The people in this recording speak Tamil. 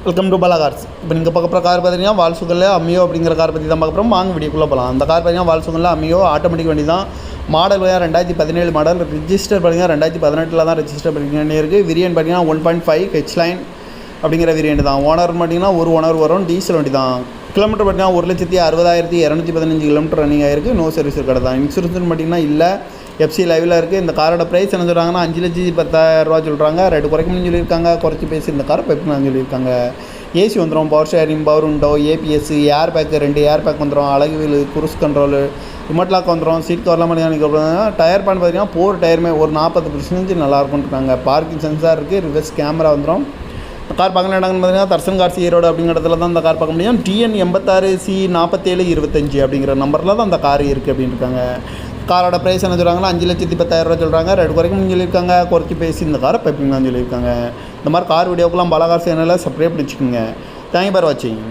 Welcome to Bala cars. இப்போ நீங்கள் பார்க்க போகிற கார் பார்த்தீங்கன்னா வால்சுகல்ல அம்மியோ அப்படிங்கிற கார் பற்றி தான் பார்க்க போகிறோம். வாங்க வீடியோக்குள்ளே போகலாம். அந்த கார் பார்த்தீங்கன்னா வால்சுகல்ல அம்மியோ ஆட்டோமேட்டிக் வண்டி தான். Model 2017 model. ரிஜிஸ்டர் பார்த்தீங்கன்னா 2018 தான் ரிஜிஸ்டர் பண்ணிருக்கு. வேரியன்ட் பார்த்தீங்கன்னா 1.5 ஹெச்லைன் அப்படிங்கிற வேரியன்ட் தான். ஓனர் பார்த்தீங்கன்னா ஒரு ஓனர் வரும். டீசல் வண்டி தான். கிலோமீட்டர் பார்த்தீங்கன்னா 1,60,215 கிலோமீட்டர் ரன்னிங் ஆகிருக்கு. நோ சர்வீஸ் கடை தான். இன்சூரன்ஸ் பார்த்தீங்கன்னா இல்லை, எஃப்சி லைவில் இருக்குது. இந்த காரோட ப்ரைஸ் என்ன சொல்கிறாங்கன்னா 5,10,000 சொல்கிறாங்க. ரேட்டு குறைக்கணும்னு சொல்லியிருக்காங்க. குறைச்சி பேசி இந்த காரை பைப்னு சொல்லியிருக்காங்க. ஏசி வந்துடும், power sharing, power window, ABS, air bag 2 air bag வந்துடும், அழகு wheel, cruise control, remote lock வந்துடும், சீட் கவர்லாம் பண்ணி. டயர் பேன் பார்த்தீங்கன்னா 4 டயருமே ஒரு 40% நல்லாயிருக்கும்னு இருக்காங்க. பார்க்கிங் சென்சார் இருக்குது. ரிவர்ஸ் கேமரா வந்துடும். கார் பார்க்கணும் இடங்கன்னு பார்த்தீங்கன்னா தர்சன் கார்ஸ் ஈரோடு அப்படிங்கிற இடத்துல தான் இந்த கார் பார்க்க முடியும். TN 86C4725 அப்படிங்கிற நம்பரில் தான் அந்த கார் இருக்குது அப்படின்னு இருக்காங்க. காரோட ப்ரைஸ் என்ன சொல்கிறாங்கன்னா 5,10,000 சொல்கிறாங்க. ரேட்டு குறைக்கணும்னு சொல்லியிருக்காங்க. குறைச்சி பேசி இந்த காரை பைப்பிங் தான் சொல்லியிருக்காங்க. இந்த மாதிரி கார் வீடியோக்கெல்லாம் பாலா கார்ஸ் சேனலில் சப்ஸ்கிரைப் பண்ணி வச்சுக்கோங்க. தேங்க்யூ ஃபார் வாட்சிங்.